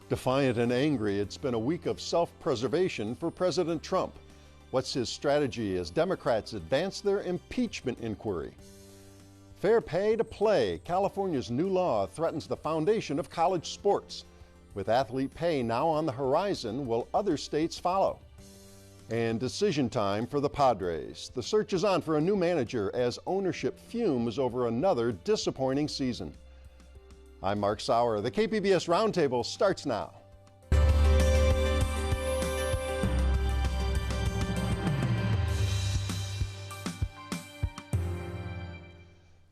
Defiant and angry, it's been a week of self-preservation for President Trump. What's his strategy as Democrats advance their impeachment inquiry? Fair pay to play. California's new law threatens the foundation of college sports. With athlete pay now on the horizon, will other states follow? And decision time for the Padres. The search is on for a new manager as ownership fumes over another disappointing season. I'm Mark Sauer. The KPBS Roundtable starts now.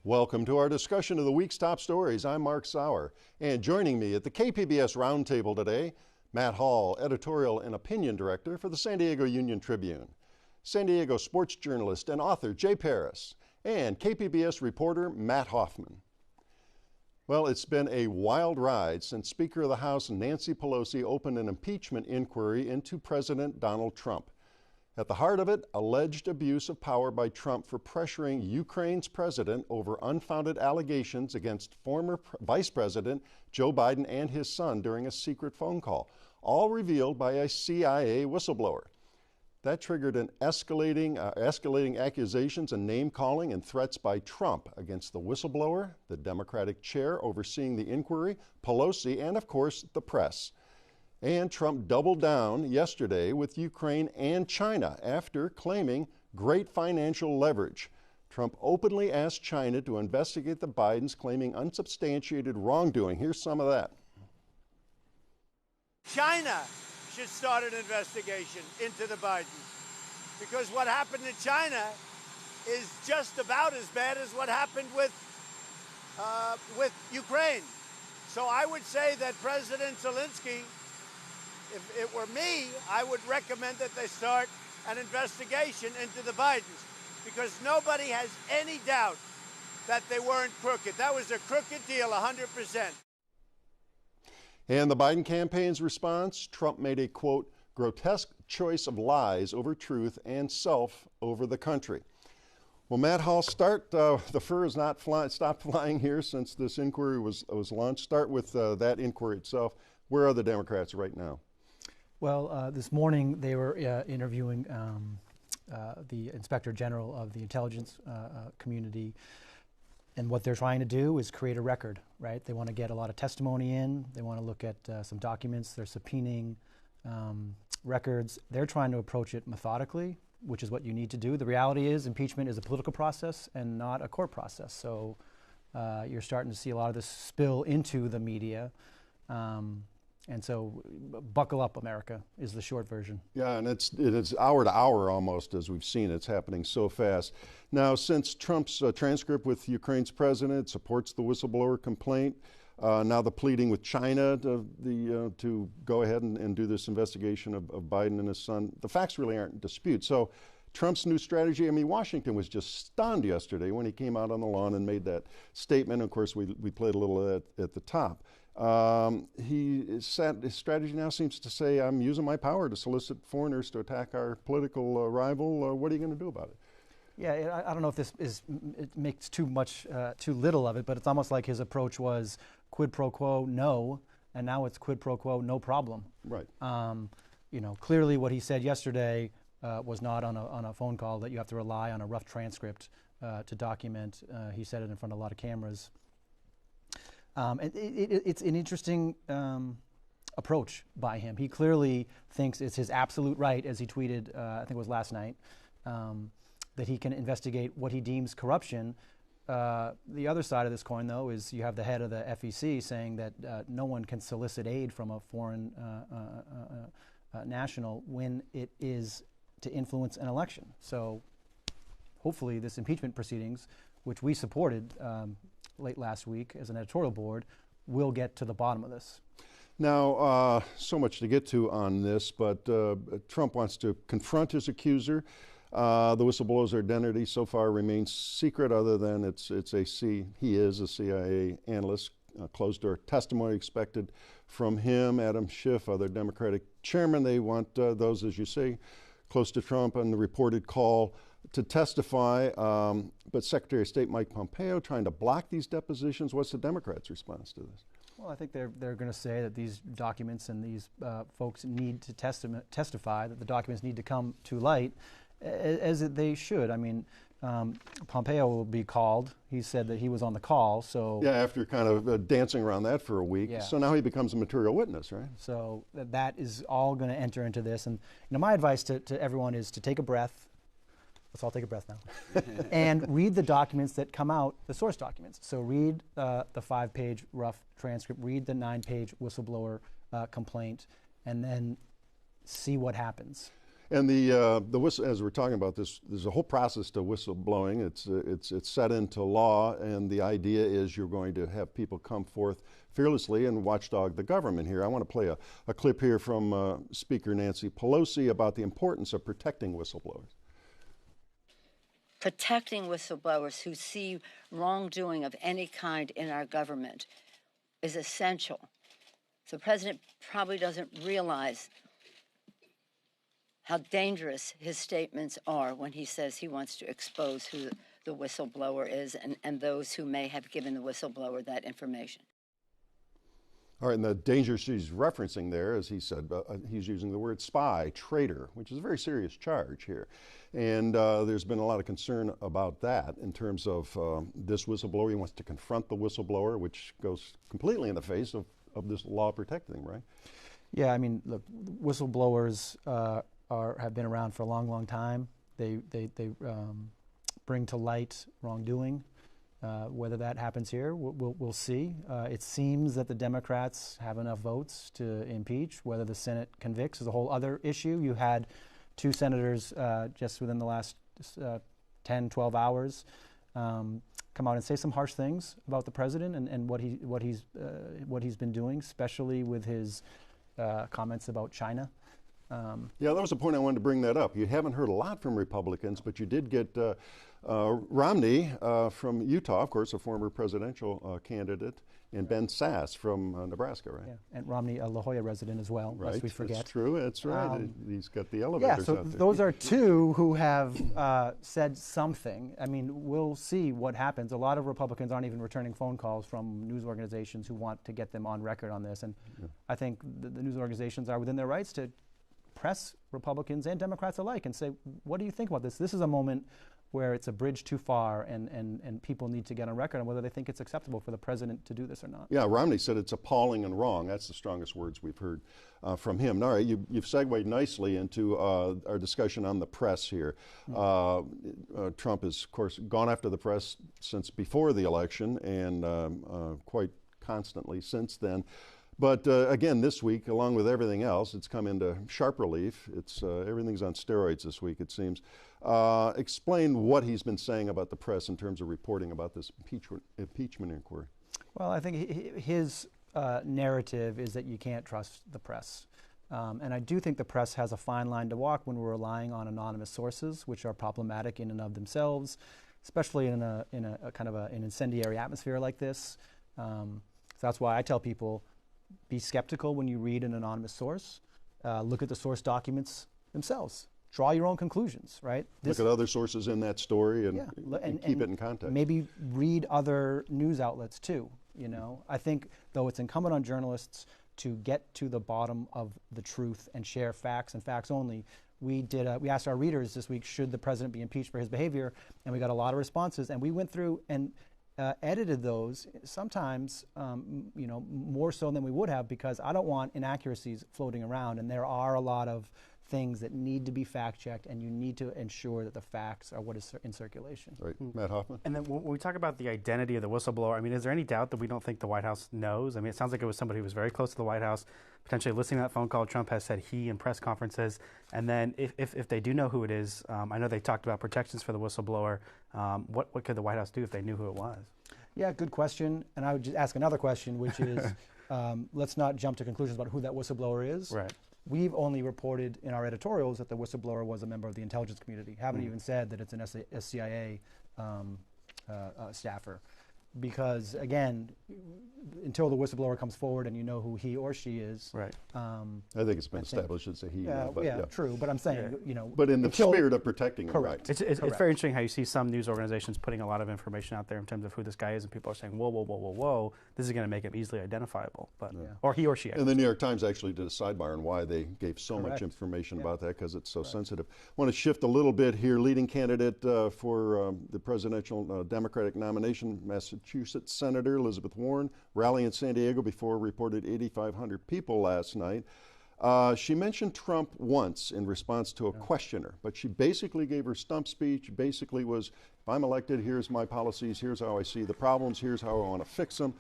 Welcome to our discussion of the week's top stories. I'm Mark Sauer, and joining me at the KPBS Roundtable today, Matt Hall, editorial and opinion director for the San Diego Union-Tribune, San Diego sports journalist and author Jay Paris, and KPBS reporter Matt Hoffman. Well, it's been a wild ride since Speaker of the House Nancy Pelosi opened an impeachment inquiry into President Donald Trump. At the heart of it, alleged abuse of power by Trump for pressuring Ukraine's president over unfounded allegations against former Vice President Joe Biden and his son during a secret phone call, all revealed by a CIA whistleblower. That triggered an escalating accusations and name-calling and threats by Trump against the whistleblower, the Democratic chair overseeing the inquiry, Pelosi, and of course, the press. And Trump doubled down yesterday with Ukraine and China after claiming great financial leverage. Trump openly asked China to investigate the Bidens, claiming unsubstantiated wrongdoing. Here's some of that. China should start an investigation into the Bidens, because what happened in China is just about as bad as what happened with Ukraine. So I would say that President Zelensky, if it were me, I would recommend that they start an investigation into the Bidens, because nobody has any doubt that they weren't crooked. That was a crooked deal, 100%. And the Biden campaign's response, Trump made a, quote, grotesque choice of lies over truth and self over the country. Well, Matt Hall, start. The fur has not stopped flying here since this inquiry was launched. Start with that inquiry itself. Where are the Democrats right now? Well, this morning they were interviewing the Inspector General of the intelligence community. And what they're trying to do is create a record, right? They want to get a lot of testimony in. They want to look at some documents. They're subpoenaing records. They're trying to approach it methodically, which is what you need to do. The reality is impeachment is a political process and not a court process. So you're starting to see a lot of this spill into the media. And so buckle up, America, is the short version. Yeah, and it's hour to hour almost, as we've seen. It's happening so fast. Now, since Trump's transcript with Ukraine's president supports the whistleblower complaint, now the pleading with China to go ahead and do this investigation of Biden and his son, the facts really aren't in dispute. So Trump's new strategy, I mean, Washington was just stunned yesterday when he came out on the lawn and made that statement. Of course, we played a little of that at the top. His strategy now seems to say, I'm using my power to solicit foreigners to attack our political rival. What are you going to do about it? Yeah, I don't know if it makes too little of it, but it's almost like his approach was quid pro quo, no, and now it's quid pro quo, no problem. Right. Clearly what he said yesterday was not on a phone call that you have to rely on a rough transcript to document. He said it in front of a lot of cameras. It's an interesting approach by him. He clearly thinks it's his absolute right, as he tweeted, I think it was last night, that he can investigate what he deems corruption. The other side of this coin, though, is you have the head of the FEC saying that no one can solicit aid from a foreign national when it is to influence an election. So hopefully this impeachment proceedings, which we supported late last week as an editorial board, will get to the bottom of this. Now, so much to get to on this, but Trump wants to confront his accuser. The whistleblower's identity so far remains secret, other than he is a CIA analyst. Closed-door testimony expected from him, Adam Schiff, other Democratic chairman. They want those, as you say, close to Trump on the reported call to testify, but Secretary of State Mike Pompeo trying to block these depositions. What's the Democrats' response to this? Well, I think they're going to say that these documents and these folks need to testify, that the documents need to come to light, as they should. I mean, Pompeo will be called. He said that he was on the call, so... Yeah, after kind of dancing around that for a week. Yeah. So now he becomes a material witness, right? So that is all going to enter into this. And my advice to everyone is to take a breath. Let's all take a breath now. And read the documents that come out, the source documents. So read the 5-page rough transcript, read the 9-page whistleblower complaint, and then see what happens. And as we're talking about this, there's a whole process to whistleblowing. It's set into law, and the idea is you're going to have people come forth fearlessly and watchdog the government here. I want to play a clip here from Speaker Nancy Pelosi about the importance of protecting whistleblowers. Protecting whistleblowers who see wrongdoing of any kind in our government is essential. The president probably doesn't realize how dangerous his statements are when he says he wants to expose who the whistleblower is and those who may have given the whistleblower that information. All right, and the danger she's referencing there, as he said, he's using the word spy, traitor, which is a very serious charge here. And there's been a lot of concern about that in terms of this whistleblower. He wants to confront the whistleblower, which goes completely in the face of this law protecting, right? Yeah, I mean, look, whistleblowers have been around for a long, long time. They bring to light wrongdoing. Whether that happens here, we'll see. It seems that the Democrats have enough votes to impeach. Whether the Senate convicts is a whole other issue. You had 2 senators just within the last 10, 12 hours come out and say some harsh things about the president and what he's been doing, especially with his comments about China. Yeah, that was the point I wanted to bring that up. You haven't heard a lot from Republicans, but you did get Romney from Utah, of course, a former presidential candidate, and Ben Sass from Nebraska, right? Yeah, and Romney, a La Jolla resident as well, right. lest we forget. That's true, that's right. He's got the elevators so out there. Those are 2 who have said something. I mean, we'll see what happens. A lot of Republicans aren't even returning phone calls from news organizations who want to get them on record on this. And I think the news organizations are within their rights to press Republicans and Democrats alike and say, what do you think about this? This is a moment where it's a bridge too far and people need to get on record on whether they think it's acceptable for the president to do this or not. Yeah, Romney said it's appalling and wrong. That's the strongest words we've heard from him. All right, you've segued nicely into our discussion on the press here. Trump has, of course, gone after the press since before the election and quite constantly since then. But again, this week, along with everything else, it's come into sharp relief. Everything's on steroids this week, it seems. Explain what he's been saying about the press in terms of reporting about this impeachment inquiry. Well, I think his narrative is that you can't trust the press. And I do think the press has a fine line to walk when we're relying on anonymous sources, which are problematic in and of themselves, especially in a kind of an incendiary atmosphere like this. So that's why I tell people, be skeptical when you read an anonymous source. Look at the source documents themselves. Draw your own conclusions, right? Look at other sources in that story and keep it in context. Maybe read other news outlets too, you know. I think, though, it's incumbent on journalists to get to the bottom of the truth and share facts and facts only. We asked our readers this week, should the president be impeached for his behavior? And we got a lot of responses, and we went through and edited those, sometimes more so than we would have, because I don't want inaccuracies floating around, and there are a lot of things that need to be fact-checked, and you need to ensure that the facts are what is in circulation. Right. Matt Hoffman? And then when we talk about the identity of the whistleblower, I mean, is there any doubt that we don't think the White House knows? I mean, it sounds like it was somebody who was very close to the White House, potentially listening to that phone call. Trump has said he in press conferences. And then if they do know who it is, I know they talked about protections for the whistleblower. What could the White House do if they knew who it was? Yeah, good question. And I would just ask another question, which is, let's not jump to conclusions about who that whistleblower is. Right. We've only reported in our editorials that the whistleblower was a member of the intelligence community. Haven't even said that it's an CIA staffer. because, again, until the whistleblower comes forward and you know who he or she is. Right. I think it's been established it's a he. True. But I'm saying, But in the spirit of protecting him, right? It's very interesting how you see some news organizations putting a lot of information out there in terms of who this guy is, and people are saying, whoa, whoa, whoa, whoa, whoa, this is going to make him easily identifiable, or he or she. And the New York Times actually did a sidebar on why they gave so much information about that, because it's so sensitive. I want to shift a little bit here. Leading candidate for the presidential Democratic nomination, Massachusetts Senator Elizabeth Warren, rally in San Diego before reported 8,500 people last night. She mentioned Trump once in response to a questioner, but she basically gave her stump speech. Basically was, if I'm elected, here's my policies, here's how I see the problems, here's how I want to fix them.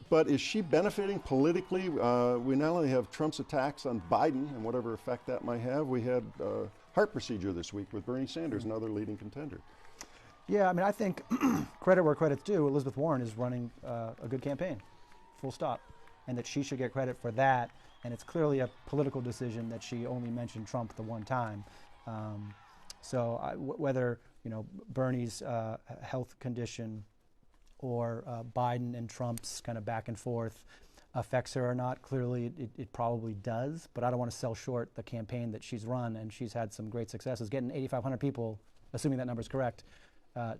But is she benefiting politically? We not only have Trump's attacks on Biden and whatever effect that might have, we had heart procedure this week with Bernie Sanders, another leading contender. Yeah, I mean, I think credit where credit's due. Elizabeth Warren is running a good campaign, full stop, and that she should get credit for that. And it's clearly a political decision that she only mentioned Trump the one time. Whether Bernie's health condition or Biden and Trump's kind of back and forth affects her or not, clearly it probably does. But I don't want to sell short the campaign that she's run, and she's had some great successes. Getting 8,500 people, assuming that number is correct,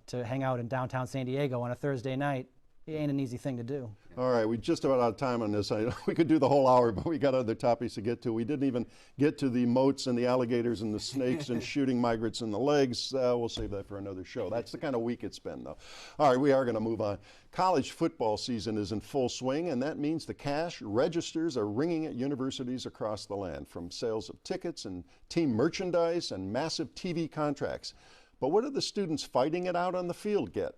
to hang out in downtown San Diego on a Thursday night, it ain't an easy thing to do. All right, we're just about out of time on this. We could do the whole hour, but we got other topics to get to. We didn't even get to the moats and the alligators and the snakes and shooting migrants in the legs. We'll save that for another show. That's the kind of week it's been, though. All right, we are going to move on. College football season is in full swing, and that means the cash registers are ringing at universities across the land, from sales of tickets and team merchandise and massive TV contracts. But what do the students fighting it out on the field get?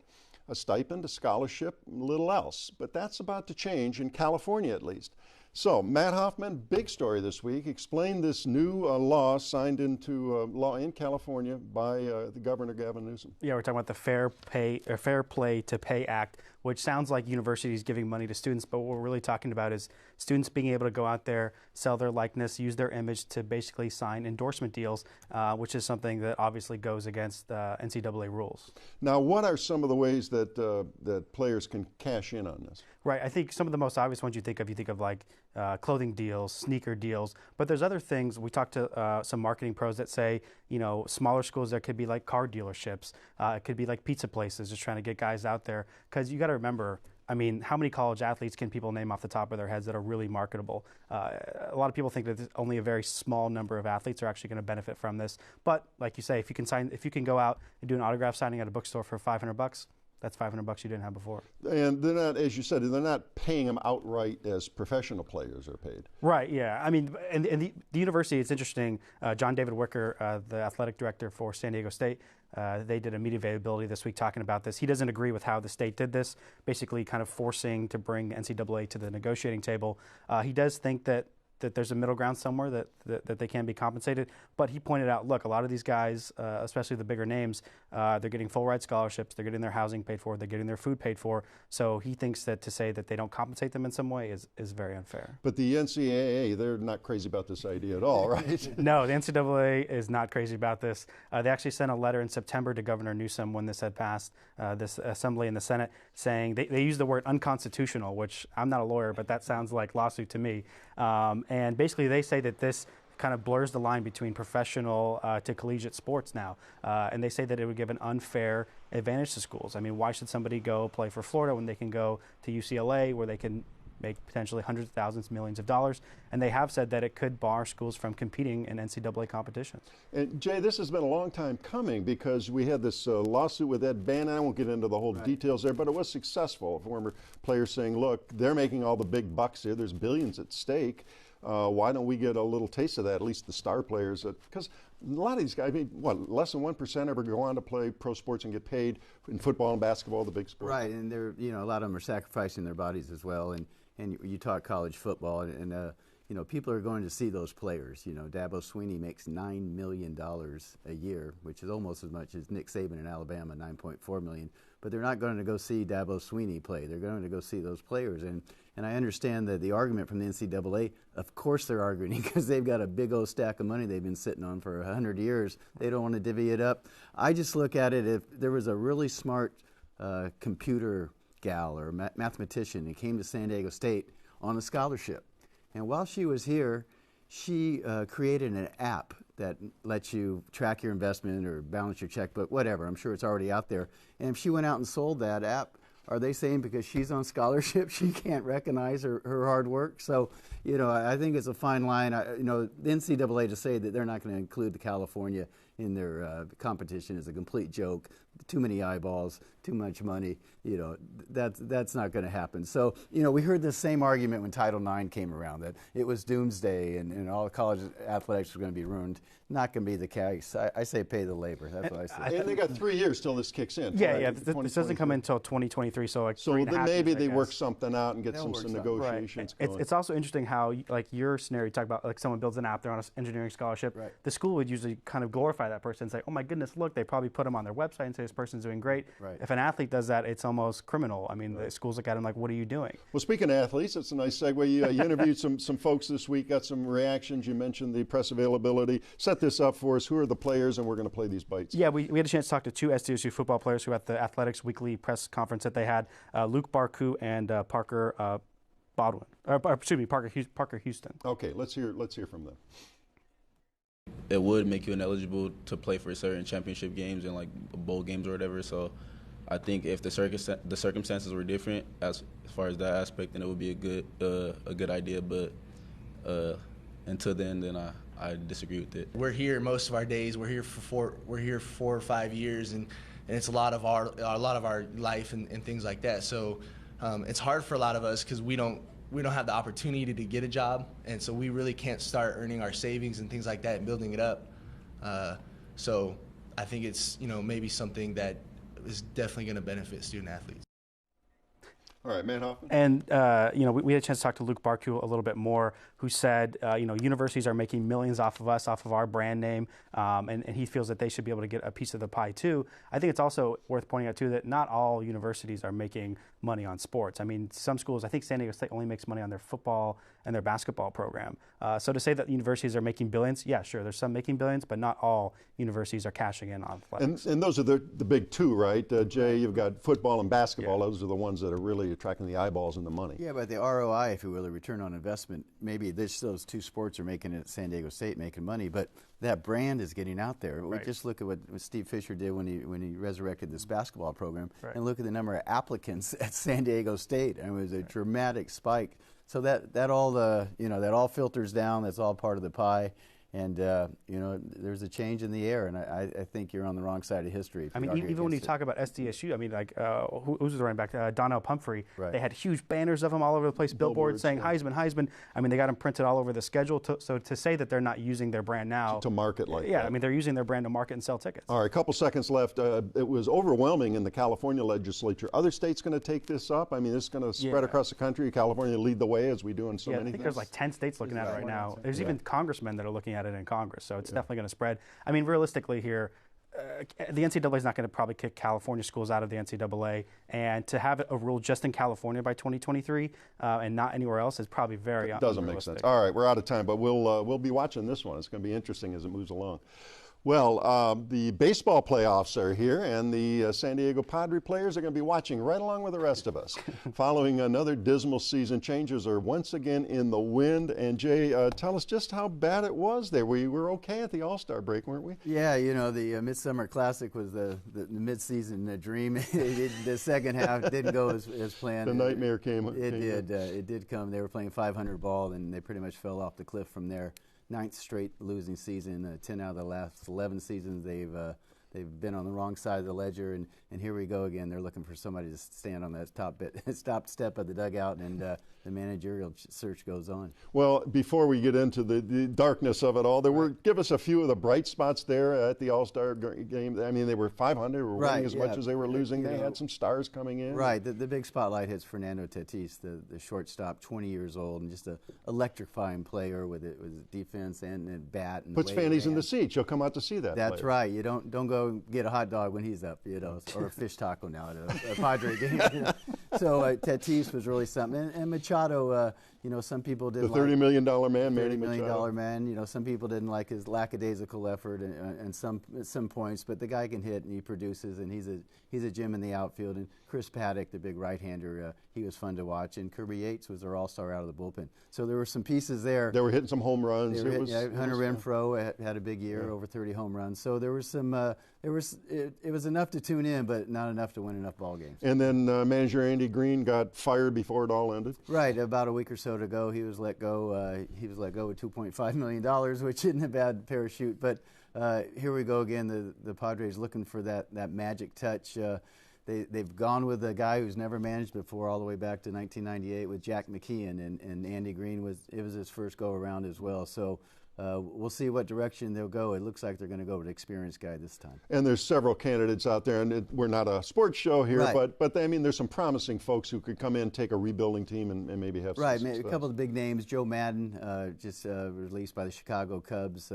A stipend, a scholarship, little else. But that's about to change, in California at least. So, Matt Hoffman, big story this week. Explain this new law signed into law in California by the Governor Gavin Newsom. Yeah, we're talking about the Fair Play to Pay Act, which sounds like universities giving money to students, but what we're really talking about is students being able to go out there, sell their likeness, use their image to basically sign endorsement deals, which is something that obviously goes against NCAA rules. Now, what are some of the ways that that players can cash in on this? Right. I think some of the most obvious ones you think of like clothing deals, sneaker deals, but there's other things. We talked to some marketing pros that say, smaller schools, there could be like car dealerships. It could be like pizza places just trying to get guys out there. Because you got to remember, I mean, how many college athletes can people name off the top of their heads that are really marketable? A lot of people think that only a very small number of athletes are actually going to benefit from this. But like you say, if you can go out and do an autograph signing at a bookstore for $500, that's $500 you didn't have before. And they're not, as you said, they're not paying them outright as professional players are paid. Right, yeah. I mean, and the university, it's interesting. John David Wicker, the athletic director for San Diego State, they did a media availability this week talking about this. He doesn't agree with how the state did this, basically kind of forcing to bring NCAA to the negotiating table. He does think that there's a middle ground somewhere that they can be compensated. But he pointed out, look, a lot of these guys, especially the bigger names, they're getting full ride scholarships, they're getting their housing paid for, they're getting their food paid for. So he thinks that to say that they don't compensate them in some way is very unfair. But the NCAA, they're not crazy about this idea at all, right? No, the NCAA is not crazy about this. They actually sent a letter in September to Governor Newsom when this had passed, this assembly in the Senate, saying they used the word unconstitutional, which I'm not a lawyer, but that sounds like lawsuit to me. And basically they say that this kind of blurs the line between professional to collegiate sports now. And they say that it would give an unfair advantage to schools. I mean, why should somebody go play for Florida when they can go to UCLA where they can make potentially hundreds of thousands, millions of dollars? And they have said that it could bar schools from competing in NCAA competitions. And Jay, this has been a long time coming because we had this lawsuit with Ed Bannon. I won't get into the whole details there, but it was successful. Former players saying, look, they're making all the big bucks here. There's billions at stake. Why don't we get a little taste of that, at least the star players? Because a lot of these guys, I mean, less than 1% ever go on to play pro sports and get paid in football and basketball, the big sports. Right, and they're, a lot of them are sacrificing their bodies as well. And you talk college football, and people are going to see those players. Dabo Swinney makes $9 million a year, which is almost as much as Nick Saban in Alabama, $9.4 million. But they're not going to go see Dabo Swinney play. They're going to go see those players. And I understand that the argument from the NCAA, of course they're arguing because they've got a big old stack of money they've been sitting on for 100 years. They don't want to divvy it up. I just look at it, if there was a really smart computer gal or mathematician and came to San Diego State on a scholarship. And while she was here, she created an app that lets you track your investment or balance your checkbook, whatever. I'm sure it's already out there. And if she went out and sold that app, are they saying because she's on scholarship she can't recognize her hard work? So, I think it's a fine line. The NCAA to say that they're not going to include the California in their competition is a complete joke. Too many eyeballs, too much money. That's not going to happen. So, we heard the same argument when Title IX came around, that it was doomsday and all college athletics were going to be ruined. Not going to be the case. I say pay the labor. That's what I say. And they got 3 years till this kicks in. Yeah, right? yeah. This doesn't come in until 2023, so like so 3.5 then maybe years, they work something out and get They'll some work negotiations right. going. It's also interesting how, like your scenario, you talk about like someone builds an app, they're on an engineering scholarship. Right. The school would usually kind of glorify that person and say, oh my goodness, look, they probably put them on their website and say this person's doing great. Right. If an athlete does that, it's almost criminal. I mean, the schools look at him like, what are you doing? Well, speaking of athletes, it's a nice segue. You interviewed some folks this week, got some reactions. You mentioned the press availability. Set this up for us. Who are the players? And we're going to play these bites. Yeah, we had a chance to talk to 2 SDSU football players who were at the Athletics Weekly press conference that they had, Luke Barku and Parker Bodwin. Parker Houston. Okay, let's hear from them. It would make you ineligible to play for certain championship games and like bowl games or whatever. So I think if the circumstances were different as far as that aspect, then it would be a good idea. But until then I disagree with it. We're here most of our days. We're here for 4 or 5 years, and it's a lot of our life and things like that. So it's hard for a lot of us because we don't have the opportunity to get a job, and so we really can't start earning our savings and things like that and building it up. So I think it's maybe something that is definitely going to benefit student athletes. All right, Matt Hoffman. And, we had a chance to talk to Luke Barku a little bit more, who said, universities are making millions off of us, off of our brand name, and he feels that they should be able to get a piece of the pie, too. I think it's also worth pointing out, too, that not all universities are making money on sports. I mean, some schools, I think San Diego State only makes money on their football and their basketball program. So to say that universities are making billions, yeah, sure, there's some making billions, but not all universities are cashing in on athletics. And those are the big two, right? Jay, you've got football and basketball. Yeah. Those are the ones that are really attracting the eyeballs and the money. Yeah, but the ROI, if you will, the return on investment, maybe those 2 sports are making it at San Diego State, making money, but that brand is getting out there. Right. We just look at what Steve Fisher did when he resurrected this basketball program, right. and look at the number of applicants at San Diego State, and it was a dramatic spike. So that all filters down. That's all part of the pie. And, there's a change in the air, and I think you're on the wrong side of history. I mean, even when you talk about SDSU, I mean, like, who's the running back? Donnell Pumphrey. Right. They had huge banners of him all over the place, billboards saying Heisman, Heisman. I mean, they got him printed all over the schedule. So to say that they're not using their brand now. To market like that. Yeah, I mean, they're using their brand to market and sell tickets. All right, a couple seconds left. It was overwhelming in the California legislature. Other states going to take this up? I mean, this is going to spread across the country. California lead the way as we do in so many things. I think there's like 10 states looking at it right now. There's even congressmen that are looking at it in Congress. So it's definitely going to spread. I mean, realistically here, the NCAA is not going to probably kick California schools out of the NCAA, and to have a rule just in California by 2023 and not anywhere else is probably very unrealistic. Doesn't make sense. All right, we're out of time, but we'll be watching this one. It's going to be interesting as it moves along. Well, the baseball playoffs are here, and the San Diego Padres players are going to be watching right along with the rest of us. Following another dismal season, changes are once again in the wind. And Jay, tell us just how bad it was there. We were okay at the All-Star break, weren't we? Yeah, the Midsummer Classic was the mid-season dream. The second half didn't go as planned. The nightmare came. It did come. They were playing 500 ball, and they pretty much fell off the cliff from there. 9th straight losing season. 10 out of the last 11 seasons they've been on the wrong side of the ledger, and here we go again. They're looking for somebody to stand on that top step of the dugout, and the managerial search goes on. Well, before we get into the darkness of it all, give us a few of the bright spots there at the All-Star game. I mean, they were 500, were winning as much as they were losing. They had some stars coming in. Right. The big spotlight hits Fernando Tatis, the shortstop, 20 years old, and just an electrifying player with defense and bat. And puts fannies in the seats. You'll come out to see that. That's player. Right. You don't go get a hot dog when he's up, or a fish taco now at a Padre game. So Tatis was really something, and Machado, You know, some people The didn't $30 million man, Manny $30 million Machado. man. You know, some people didn't like his lackadaisical effort and some points, but the guy can hit and he produces, and he's a gem in the outfield. And Chris Paddock, the big right-hander, he was fun to watch. And Kirby Yates was their all-star out of the bullpen. So there were some pieces there. They were hitting some home runs. Hunter Renfroe had a big year, over 30 home runs. So there was some. It was enough to tune in, but not enough to win enough ball games. And then manager Andy Green got fired before it all ended. Right, about a week or so to go, he was let go. He was let go with $2.5 million, which isn't a bad parachute. But here we go again. The Padres looking for that magic touch. They've gone with a guy who's never managed before, all the way back to 1998 with Jack McKeon, and Andy Green was his first go around as well. So we'll see what direction they'll go. It looks like they're going to go with an experienced guy this time. And there's several candidates out there, and we're not a sports show here, right. but I mean, there's some promising folks who could come in, take a rebuilding team, and maybe have some success. A couple of the big names. Joe Madden, just released by the Chicago Cubs.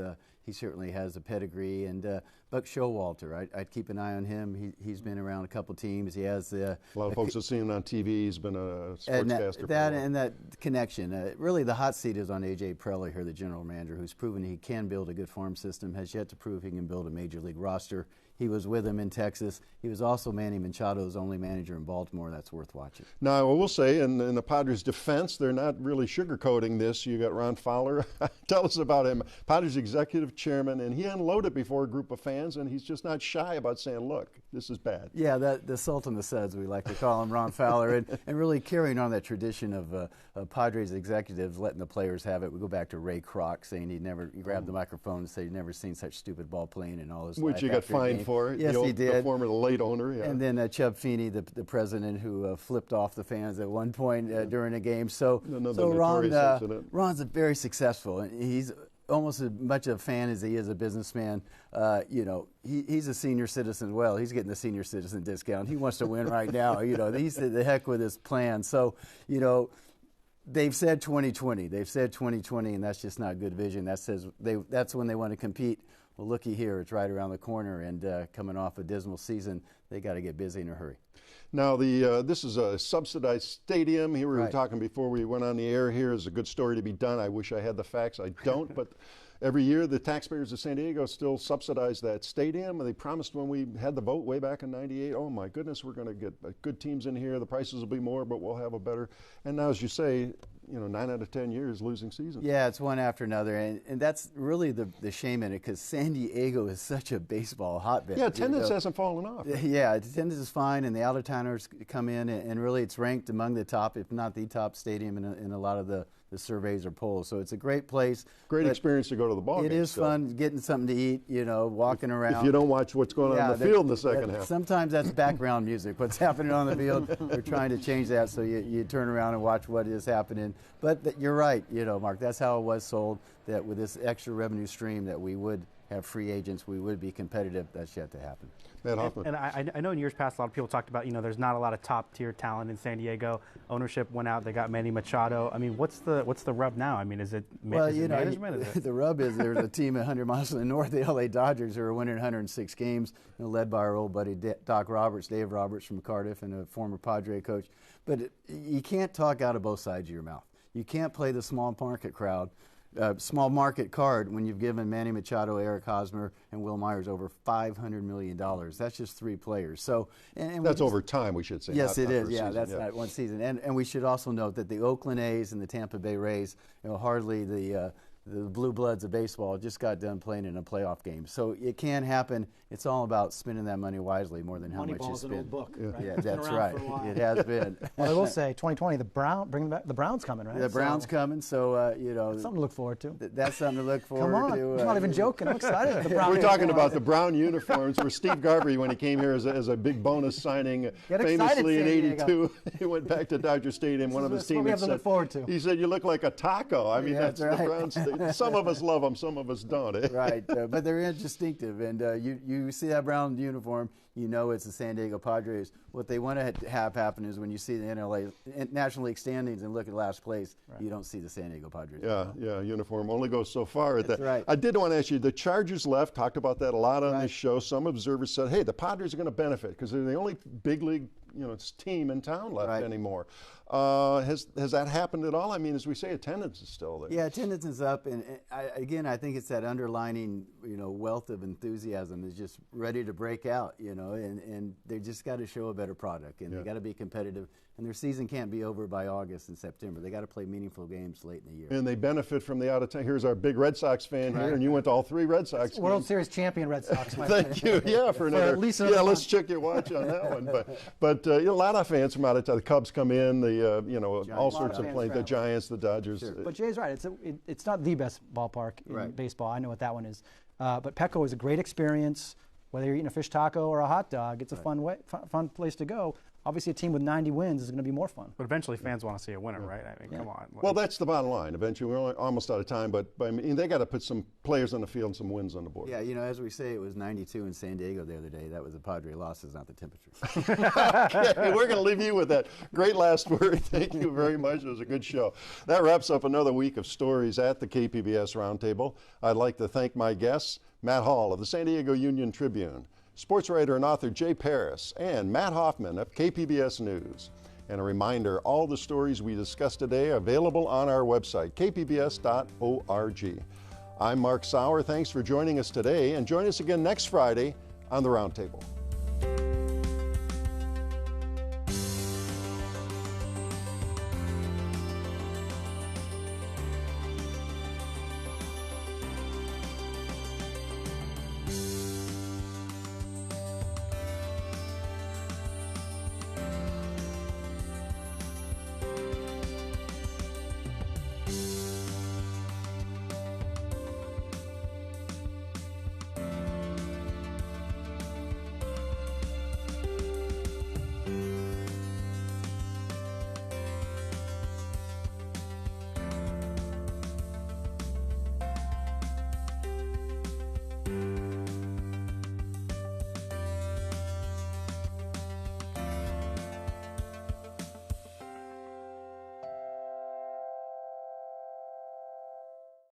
He certainly has a pedigree. And Buck Showalter, I'd keep an eye on him. He's been around a couple teams. He has a lot of folks have seen him on TV. He's been a sportscaster. And that connection. Really, the hot seat is on A.J. Preller here, the general manager, who's proven he can build a good farm system, has yet to prove he can build a major league roster. He was with him in Texas. He was also Manny Machado's only manager in Baltimore. That's worth watching. Now, I will say, in the Padres' defense, they're not really sugarcoating this. You got Ron Fowler. Tell us about him. Padres executive chairman, and he unloaded before a group of fans, and he's just not shy about saying, look, this is bad. Yeah, the Sultan of Suds, we like to call him, Ron Fowler, and really carrying on that tradition of Padres executives letting the players have it. We go back to Ray Kroc saying he grabbed the microphone and said he'd never seen such stupid ball playing in all his life. Which you got fined for. Yes, he did. The late owner. Yeah. And then Chubb Feeney, the president, who flipped off the fans at one point during a game. So Ron's very successful, and he's almost as much a fan as he is a businessman. You know, he's a senior citizen. Well, he's getting the senior citizen discount. He wants to win right now. You know, he's the heck with his plan. So, you know, they've said 2020. They've said 2020, and that's just not good vision. That's when they want to compete. Well, looky here, it's right around the corner, and coming off a dismal season, they got to get busy in a hurry. Now, this is a subsidized stadium. Here we were Right. talking before we went on the air. Here is a good story to be done. I wish I had the facts. I don't, but every year the taxpayers of San Diego still subsidize that stadium. They promised when we had the vote way back in '98, oh my goodness, we're going to get good teams in here. The prices will be more, but we'll have a better. And now, as you say, you know, 9 out of 10 years losing seasons. Yeah, it's one after another, and that's really the shame in it, because San Diego is such a baseball hotbed. Yeah, attendance hasn't fallen off. Yeah, attendance is fine, and the out-of-towners come in, and really it's ranked among the top, if not the top stadium in a lot of the surveys or polls. So it's a great place. Great experience to go to the ball game. It is fun getting something to eat, you know, walking around. If you don't watch what's going on in the field in the second half. Sometimes that's background music, what's happening on the field. We're trying to change that, so you turn around and watch what is happening. But you're right, you know, Mark, that's how it was sold, that with this extra revenue stream that we would have free agents, we would be competitive. That's yet to happen. Matt Hoffman. And I know in years past, a lot of people talked about, you know, there's not a lot of top-tier talent in San Diego. Ownership went out. They got Manny Machado. I mean, what's the rub now? I mean, is it management? The rub is there's a team 100 miles to the north, the L.A. Dodgers, who are winning 106 games, you know, led by our old buddy Dave Roberts from Cardiff, and a former Padre coach. But you can't talk out of both sides of your mouth. You can't play the small market crowd. Small market card when you've given Manny Machado, Eric Hosmer, and Will Myers over $500 million. That's just 3 players. So and that's over time, we should say. Yes, it is. Yeah, that's not one season. And we should also note that the Oakland A's and the Tampa Bay Rays, you know, hardly the blue bloods of baseball, just got done playing in a playoff game. So it can happen. It's all about spending that money wisely more than how much you spend. Moneyball's an old book. Yeah, Right? yeah, that's right. It has been. Well, I will say, 2020, the Browns coming, right? The Browns coming, so you know, something to look forward to. That's something to look forward Come on, to. I'm not even joking. I'm excited. The Browns We're talking about the brown uniforms, where Steve Garvey, when he came here as a big bonus signing, famously in '82, he went back to Dodger Stadium. One of his teammates said, he said, "You look like a taco." I mean, Yeah, that's right. the Browns. Some of us love them, some of us don't. Eh? Right, but they're distinctive, and you see that brown uniform, you know it's the San Diego Padres. What they want to have happen is when you see the National League standings and look at last place, you don't see the San Diego Padres. Yeah, uniform only goes so far at That's that. right. I did want to ask you, the Chargers left, talked about that a lot on this show. Some observers said, hey, the Padres are going to benefit because they're the only big league team in town left anymore. Has that happened at all? I mean, as we say, attendance is still there. Yeah, attendance is up, and I think it's that underlining, wealth of enthusiasm is just ready to break out, and they just got to show a better product, and they got to be competitive, and their season can't be over by August and September. They got to play meaningful games late in the year. And they benefit from the out of town. Here's our big Red Sox fan here, and you went to all 3 Red Sox games. World Series champion Red Sox. Thank you. Yeah, for another. at least another let's check your watch on that one. But a lot of fans from out of town. The Cubs come in. All sorts of players. The Giants, the Dodgers. Sure. But Jay's right. It's not the best ballpark in baseball. I know what that one is. But Petco is a great experience. Whether you're eating a fish taco or a hot dog, it's a fun place to go. Obviously, a team with 90 wins is going to be more fun. But eventually, fans want to see a winner, right? I mean, come on. Well, that's the bottom line. Eventually, we're almost out of time, but I mean, they got to put some players on the field and some wins on the board. Yeah, as we say, it was 92 in San Diego the other day. That was the Padre losses, not the temperature. Okay, we're going to leave you with that. Great last word. Thank you very much. It was a good show. That wraps up another week of stories at the KPBS Roundtable. I'd like to thank my guests, Matt Hall of the San Diego Union Tribune, sports writer and author Jay Paris, and Matt Hoffman of KPBS News. And a reminder, all the stories we discussed today are available on our website, kpbs.org. I'm Mark Sauer. Thanks for joining us today, and join us again next Friday on the Roundtable.